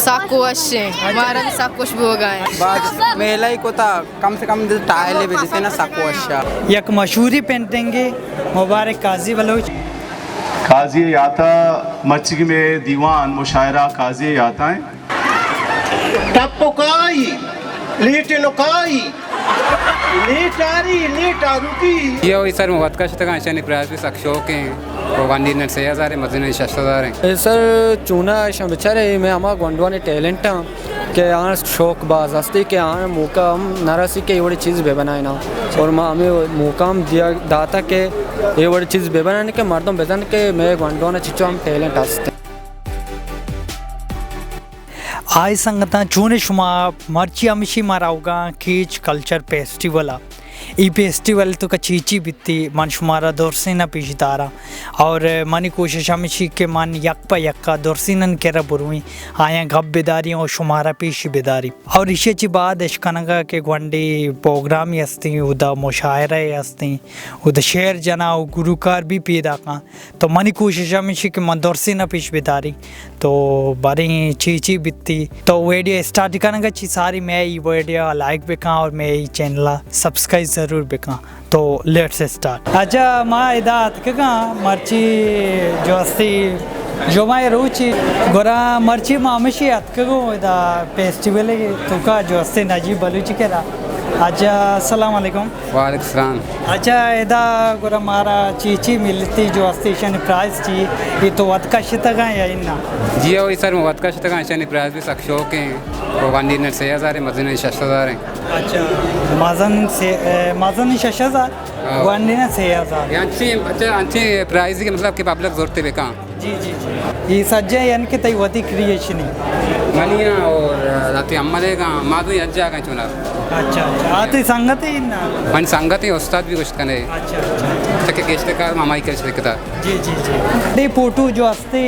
साकू अच्छे हमारा भी सब कुछ हो गए बाद मेला ही को था कम से कम टाइल भी जैसे ना साकू अच्छा एक मशहूरी पेंटिंग है मुबारक काजी बलोच काजी आता मस्जिद में दीवान मुशायरा काजी आता है टप्पोकाई लीटनोकाई लीटारी लीटारुकी ये वही सर मुवत का शतक आशा निप्रास भी सक्शोक हैं वो वांडी नर 6000 है मजदूर 6000 हैं सर चूना बेचारे मैं हमारा गोंडवाने टैलेंट के यहाँ शौक बाज हस्ती के यहाँ मौका हम नारासी के ये बड़ी चीज़ बे बनाए ना और माँ हमें मौका हम दिया दाता के ये बड़ी चीज़ बे बनाने के मर्दों बेजन के मैं गोंडवाने चिचो हम टैलेंट हस्ते आय संगता चूने शुमा मर्ची अमिशी माराऊगा कीच कल्चर फेस्टिवल ई फेस्टिवल तो कचीची बित्ती मन शुमारा दोरसीना पीछतारा और मनी कोशिश अमिशी के मन यक्पा यक्का दोरसीनन केरा बुरुई आया गप बेदारी और शुमारा पीछी बेदारी और इशेची बाद इश्कनगा के ग्वंडी प्रोग्राम हस्ती उदा मुशायरा हस्ती उदा शेर जना और गुरुकार भी पैदा का तो मनी कोशिश अमिशी के मन दोरसीना पीछ बेदारी तो बारी चीची बित्ती तो वीडियो स्टार्ट करने ची सारी मैं ये वीडियो लाइक बेका और मैं ये चैनल सब्सक्राइब ज़रूर बेका तो लेट्स स्टार्ट अच्छा माँ इदात का मर्ची जो अस्ती जो मैं रोची गोरा मर्ची मामशी अतकगो इदा फेस्टिवल तो का जो अस्ती नजीब बलूची के रहा अच्छा अस्सलाम वालेकुम वालेकुम सलाम अच्छा इदा गोरा मारा चीची मिलती जो स्टेशन प्राइस ची ये तो वत का शितगा या इन्ना जी वही सर मुवत का शतक आशा निप्रास भी सक्शोक हैं वो वांडी नर 6000 है मजदूर 6000 हैं अच्छा माजन 6000 वंडी ना 6000 यांची अच्छा अंची प्राइस के मतलब के पब्लिक जोरते बेका जी जी जी ये सज्जा यानी कि तई वती क्रिएशन मनिया और राती अम्मले का मादू यज्जा का चुना अच्छा अच्छा आते संगत ही ना मन संगत है उस्ताद भी कुछ कने अच्छा अच्छा तक केस्ते का मामाई के शिकता जी जी जी दे फोटो जो अस्ते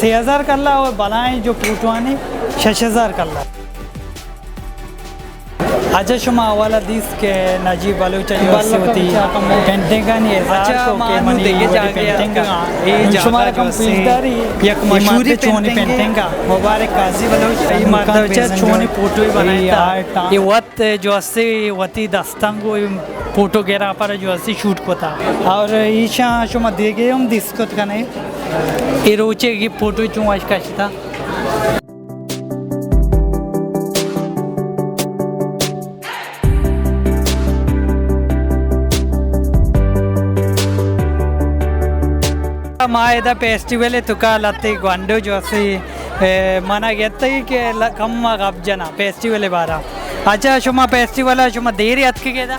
6000 कल्ला और बनाए जो फोटोआने 6000 कल्ला अच्छा शुमा वाला दिस के नजीब बलूच होती पेंटिंग का नहीं है अच्छा मानो देखे जाके ये शुमारा कंप्यूटरी एक मशहूरी चोनी पेंटिंग का मुबारक काजी बलूच ये मर्दचा चोनी फोटो ही बनाया ये वत जो अस्से वती दस्तंगो फोटो गेरा पर जो अस्से शूट को था और ईशा शुमा देखे हम दिस को का नहीं ये रोचे की फोटो चुन आज का था मायदा फेस्टिवल है तुका लत्ते ग्वांडो जो से मना कहते ही कि कम गप जना फेस्टिवल है बारा अच्छा शुमा फेस्टिवल है शुमा देरी अत के केदा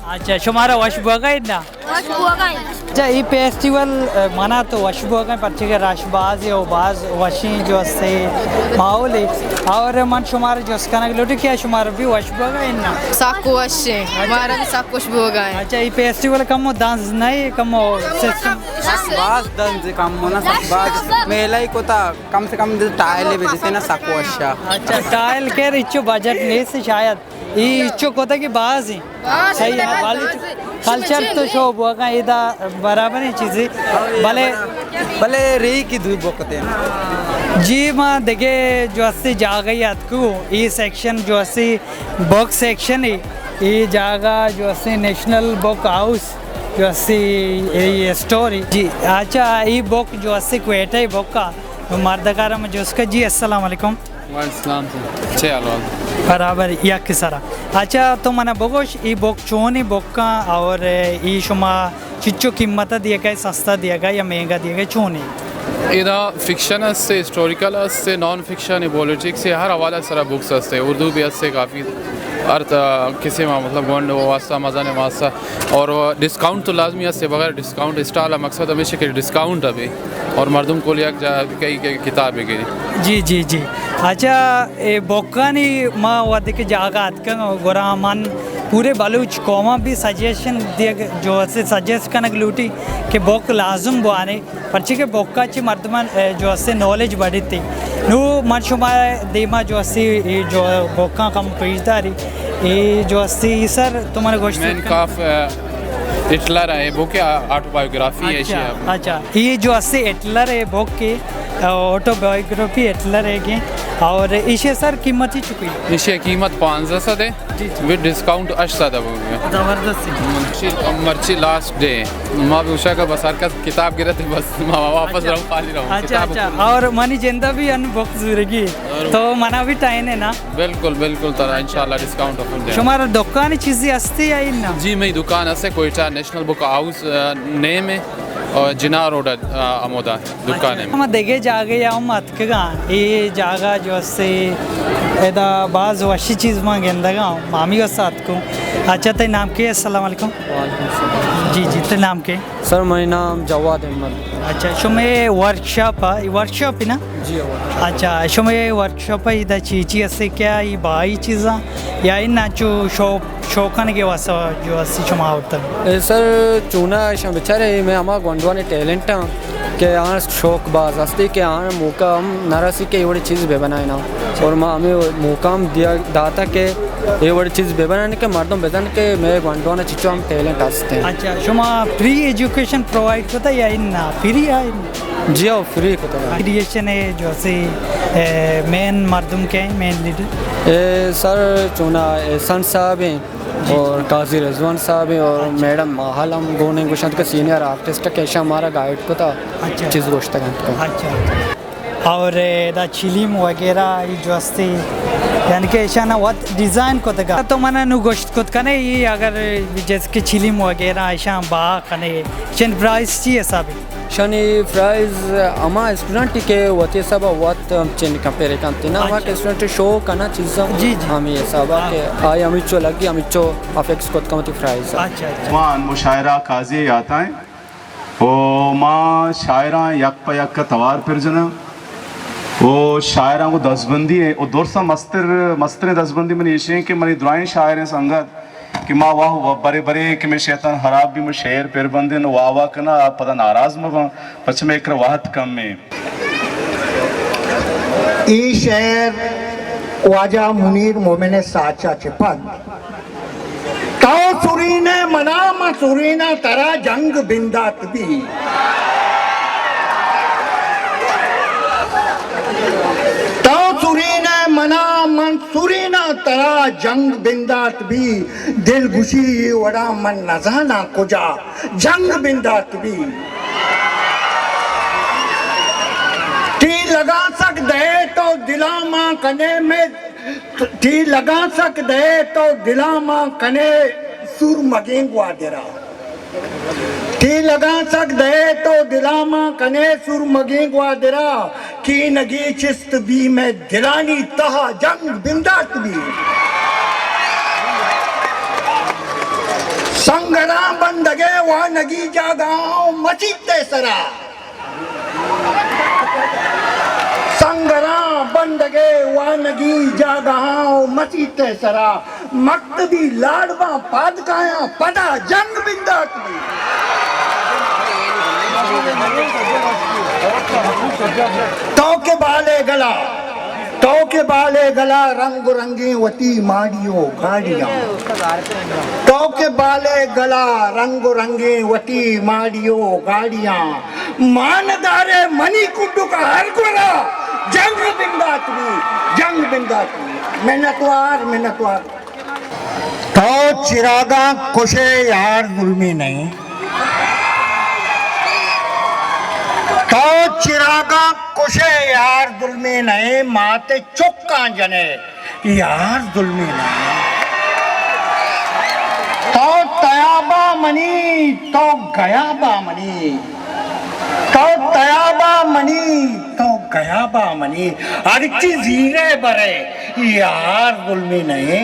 अच्छा शुमारा वश बगा इतना अच्छा ये फेस्टिवल मना तो वश बगा पर्चे के राशबाज है और बाज वशी जो से माहौल है और मन शुमारा जो स्कना लोटे क्या शुमारा भी वश बगा इतना साकू अच्छे हमारा भी सब कुछ हो गए अच्छा ये फेस्टिवल कम डांस नहीं कम सिस्टम बाज दंज कम होना बाज मेला ही को था कम से कम टाइल भी जैसे ना साकू अच्छा अच्छा टाइल के रिचो बजट नहीं से शायद ये इच्छो कोता की बाज ही सही है वाली कल्चर तो शो बुआ इदा बराबर ही चीज़ें भले रही की धूप बोकते हैं जी माँ देखे जो अस्सी जा गई आपको ये सेक्शन जो अस्सी बुक सेक्शन है ये जागा जो अस्सी नेशनल बुक हाउस जो अस्सी ये स्टोरी जी अच्छा ये बुक जो अस्सी क्वेटा है बुक का मर्दकारा में जो उसका जी अस्सलाम वालेकुम वालेकुम सलाम बराबर या किसारा अच्छा तो मना बगोश ये बुक चोनी बुक का और ये शुमा चिच्चो कीमत दिया गया सस्ता दिया गया या महंगा दिया गया चोनी इदा फिक्शन से हिस्टोरिकल से नॉन फिक्शन पॉलिटिक्स से हर हवाला सारा बुक्स हस्ते उर्दू भी हस्ते काफ़ी अर्थ किसी में मतलब गोंड वास्ता मज़ा ने वास्ता और डिस्काउंट तो लाजमी हस्ते बगैर डिस्काउंट स्टॉल मकसद हमेशा के डिस्काउंट अभी और मर्दम को लिया कई किताबें गिरी जी जी जी अच्छा ये बोकानी माँ वादे के जागात का गोरा मन पूरे बलूच कौमा भी सजेशन दिया जो से सजेस्ट करने की लूटी कि बोक लाजुम बुआने पर्ची के बोका ची मर्दमन जो से नॉलेज बढ़ी थी नो मर्शुमा देमा जो से जो बोका कम खरीदारी ये जो से सर तुम्हारे गोश्त मैन काफ हिटलर है बुक ऑटोबायोग्राफी है अच्छा अच्छा ये जो अस्सी हिटलर है बुक की ऑटोबायोग्राफी हिटलर है की और इसे सर कीमत ही चुकी इसे कीमत 500 है विद डिस्काउंट 800 जबरदस्त मर्ची लास्ट डे माँ उषा का बसार का किताब गिरा थी बस मैं वापस अच्छा। रहूँ खाली रहूँ अच्छा अच्छा और मनी जिंदा भी अन बुक जुरेगी तो मना भी टाइम है ना बिल्कुल बिल्कुल तरह इंशाल्लाह डिस्काउंट ऑफर दे शुमारा दुकान चीज़ें अस्ती है ना जी मैं दुकान से Quetta national book house name है और जिना रोड आमोदा दुकान है हम देखे जागे या हम अतकगा ये जागा जो से एदा बाज वशी चीज़ में गेंदगा मामी का साथ को अच्छा ते नाम के अस्सलाम वालेकुम जी जी ते नाम के सर मेरा नाम जवाद अहमद अच्छा शुमे वर्कशॉप है ना जी अच्छा शुमे वर्कशॉप है इधर चीची असे क्या ये बाई चीज़ा या इन नाचो शौकान के वास्ता जो असी शुमा होता है सर चूना शम बेचारे मैं हमारा गोंडवाने टैलेंट के यहाँ शौक बाज हस्ती के यहाँ मौका हम नारासी के ये बड़ी चीज़ बे बनाए ना और माँ हमें मौका हम दिया दाता के ये बड़ी चीज़ बे बनाने के मर्दों बेदन के मैं गोंडवाना चिचो हम टैलेंट हंसते हैं अच्छा शुमा फ्री एजुकेशन प्रोवाइड होता है या इन ना फ्री है जी हाँ फ्री को तो क्रिएशन है जो से मेन मर्दुम के मेन लीडर सर चूना एहसान साहब हैं और काजी रिजवान साहब हैं और मैडम माहल हम गोने गुशंत के सीनियर आर्टिस्ट कैसा हमारा गाइड को था अच्छा चीज़ गोश्त का अच्छा और दा चिलीम वगैरह ये जो अस्ती यानी कि ऐसा ना बहुत डिज़ाइन को तक तो मना नु गोश्त को कने ये अगर जैसे कि चिलीम वगैरह ऐसा बा कने चंद प्राइस चाहिए सब शनि प्राइज अमा स्टूडेंट के वते सब वत चेन कंपेयर करते ना हमारे स्टूडेंट शो करना चीज़ जी हम ये सब के आई अमिचो लगी अमिचो अफेक्स को कमती प्राइज अच्छा मान मुशायरा काजी आता है ओ माँ शायरा यक प यक का तवार फिर जना वो शायरा को दसबंदी है वो दोरसा मस्तर दसबंदी में ये कि मनी दुआएं शायर हैं संगत कि माँ वाह बड़े बड़े कि मैं शैतान हराब भी मैं शेर पेर बंदे न वाह वाह करना पता नाराज मगा पछ में एक वाहत कम में ई शेर ख्वाजा मुनीर मोमिन साचा चिपन तो सुरीने मनाम सुरीना तरा जंग बिंदात भी तो सुरीने मना मंसूरीना तरा जंग बिंदात भी दिल गुशी वड़ा मन नजाना कुजा जंग बिंदात भी टी लगा सक दे तो दिलामा कने में टी लगा सक दे तो दिलामा कने सुर मगेंगवा देरा टी लगा सक दे तो दिलामा कने सुर मगेंगवा देरा की नगी चिस्त भी में दिलानी तहा जंग बिंदात भी संगरा बंदगे वह नगी जागाओ मचीते सरा संगरा बंदगे वानगी जागाओ मसीते सरा मक्तबी लाडवा पादकाया पदा जंग बिंदात भी तो के बाले गला रंग रंगी वती माड़ियो गाड़ियां तो के बाले गला रंग रंगे वती माड़ियो गाड़ियां मानदारे मनी कुंडू का हर गोरा जंग बिंदात भी मेहनतवार तो चिरागा कुशे यार जुल्मी नहीं तो चिरागा कुशे यार जुल्मी नहीं माते चुक्का जने यार जुल्मी नहीं तो तयाबा मनी तो गयाबा मनी तो तयाबा मनी तो गयाबा मनी हर चीज हीरे बरे यार जुल्मी नहीं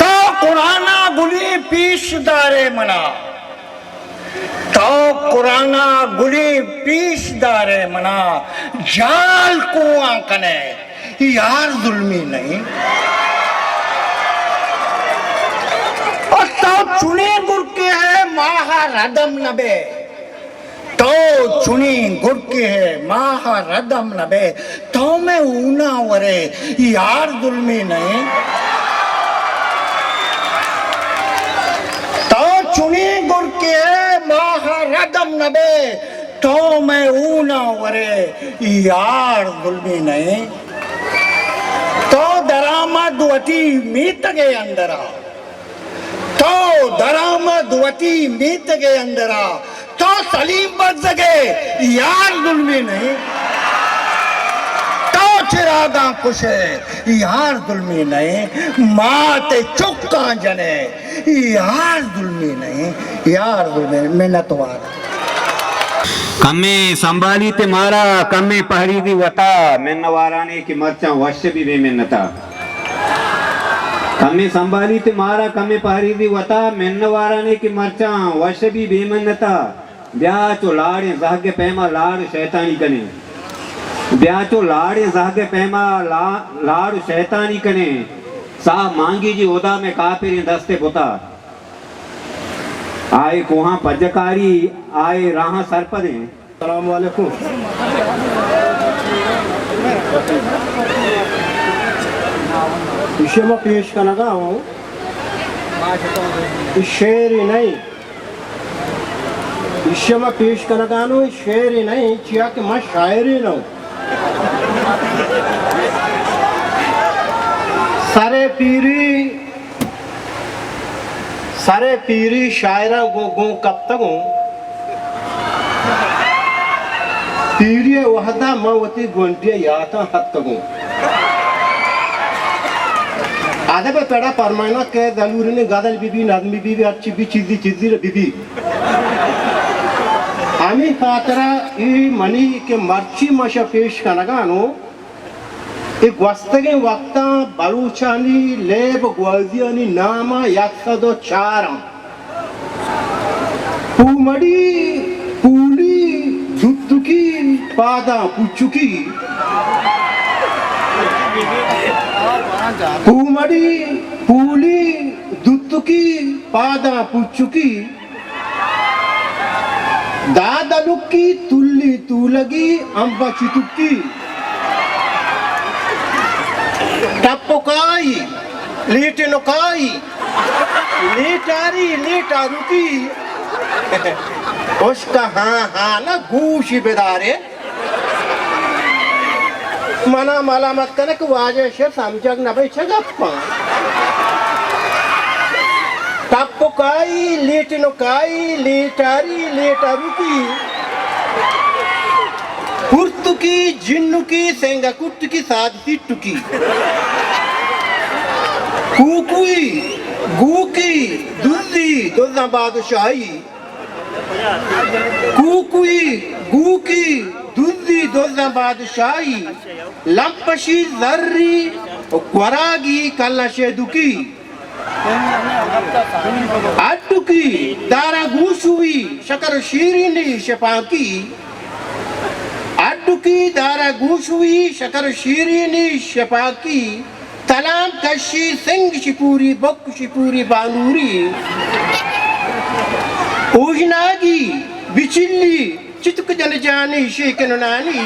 तो कुराना गुली पीशदारे मना तो कुराना गुली पीशदारे मना जाल कुआं कने यार जुल्मी नहीं और तो चुने गुर के है माहा रदम नबे तो चुनी गुर के है माहा रदम नबे तो मैं ऊना वरे यार जुल्मी नहीं चुनी गुर के महारदम नबे तो मैं ऊना वरे यार जुल्मी नहीं तो दरामदवती मीत के अंदरा तो दरामदवती मीत के अंदरा तो सलीम बच सके यार जुल्मी नहीं तो चिरागा खुश है यार जुल्मी नहीं माते चुक्का जने यार जुल्मी नहीं यार जुल्मी मेहनतवार कमे संभाली ते मारा कमे पहरी दी वता मेन्नवाराने की मर्चा वश भी बेमेन्नता कमे संभाली ते मारा कमे पहरी दी वता मेन्नवाराने की मर्चा वश भी बेमेन्नता ब्याह चो लाड़े जागे पैमा लाड़ शैतानी कने ब्याह चो लाड़े जागे पैमा लाड़ शैतानी कने सा मांगी जी ओदा में काफिर दस्ते पुता आए कोहा पजकारी आए राहा सरपदे अस्सलाम वालेकुम विषय में पेश करना हूँ शेर ही नहीं विषय में पेश करना हूँ शेर ही नहीं चिया कि मैं शायर ही ना सारे पीरी शायरा गो कब तक हूँ पीरिय वहदा मवती गोंटिया याता हद तक हूँ आधे पे पेड़ा परमाना के दलूरी ने गादल बीबी नादमी बीबी अच्छी भी चीज़ी बीबी आमी खातरा ये मनी के मर्ची मशा पेश करना एक वस्तगे वक्ता बलूचानी लेब ग्वाजियानी नामा 104 पूमड़ी पूली दुत्तुकी पादा पुचुकी पूमड़ी पूली दुत्तुकी पादा पुचुकी दादलुक्की तुल्ली तूलगी अंबा चितुक्की टप्पोकाई लीटनोकाई लीटारी लीटारुकी उसका हाँ ना गूशी बेदारे मना माला मत करने को वाजे से समझक न भाई छगप्पा टप्पोकाई लीटनोकाई लीटारी लीटारुकी कुर्तुकी जिन्नुकी सेंगा कुर्तुकी सादसी टुकी कुकुई गुकी दुल्ली दोजा बादशाही कुकुई गुकी दुल्ली दोजा बादशाही लंपशी जर्री क्वरागी कल्ला शेदुकी अटुकी दारा गुशुई शकर शीरीनी शपाकी अड्डुकी दारा गुशुई शकर शीरीनी शपाकी तलाम कशी सिंग शिपूरी बक शिपूरी बानूरी ऊजनागी बिचिल्ली चितुक जन जानी शेकन नानी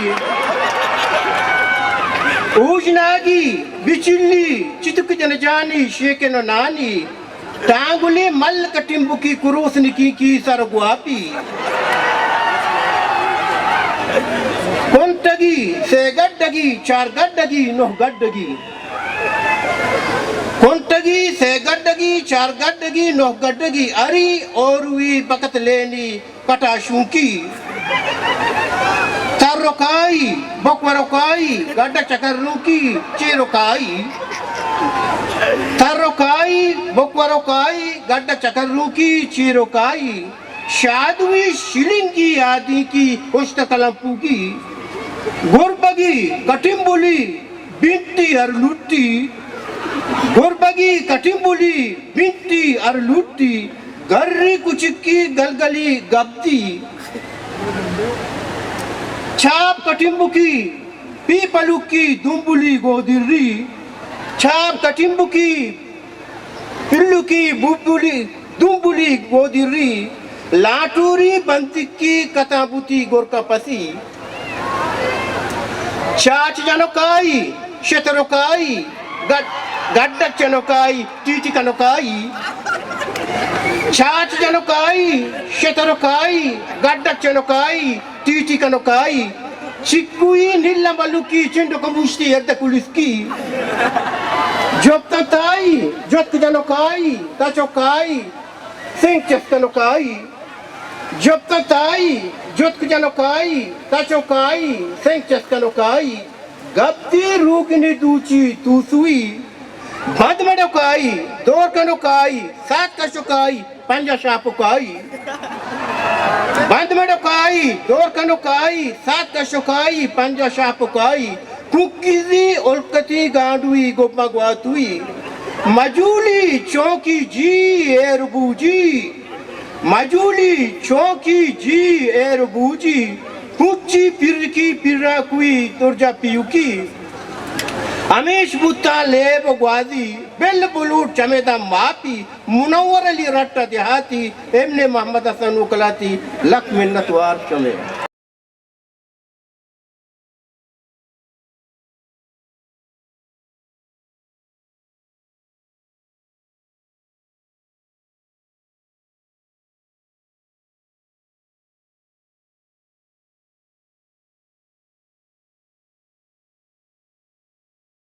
ऊजनागी बिचिल्ली चितुक जन जानी शेकन नानी टांगुले मल कटिम्बुकी कुरोसनी की सरगुआपी कोंटगी से गड्डगी चार गड्डगी नोह गड्डगी कोंटगी से गड्डगी चार गड्डगी नोह गड्डगी अरी और वी बकत लेनी कटाशुकी तररोकाई बकवरोकाई गड्डा चकरनुकी चेरोकाई तररोकाई बकवरोकाई गड्डा चकरनुकी चेरोकाई शादवी शिलिंगी आदि की उष्ट कलंपू की गुरबगी कटिम्बुली बिंती और लुट्टी गुरबगी कटिम्बुली बिंती और लुट्टी गर्री कुचिक्की गलगली गब्दी छाप कटिम्बुकी पीपलुकी दुम्बुली गोदिर्री छाप कटिम्बुकी पिल्लुकी बुब्बुली दुम्बुली गोदिर्री लाटूरी बंतिक्की कताबुती गोरका पसी चाच जनोकाई शतरोकाई गड्डा चनोकाई टीटी कनोकाई छाछ जनोकाई शतरोकाई गड्डक जनोकाई टीटी कनोकाई चिक्कुई नीला मलुकी चिंडो कमुष्टी यद्द कुलिस्की जोप्ताई जोत जनोकाई ताचोकाई सिंह चस्कनोकाई जोप्ताई जोत जनोकाई ताचोकाई सिंह चस्कनोकाई गप्ती रूकनी दूची तूसुई भदमडोकाई दौर कनोकाई सात कशोकाई पंजा शापुकाई बंदमडोकाई दौर कनोकाई सात कशोकाई पंजा शापुकाई कुकीजी उल्कती गांडुई गोपमा ग्वातुई मजूली चौकी जी एरबूजी मजूली चौकी जी एरबूजी कुची पिरकी पिराकुई तुरजा पियुकी अमीश बुत्ता लेब ग्वाजी बिल बुलूट चमेदा मापी मुनव्वर अली रट्टा देहाती एमने मोहम्मद हसन उकलाती लख मिन्नत वार चमे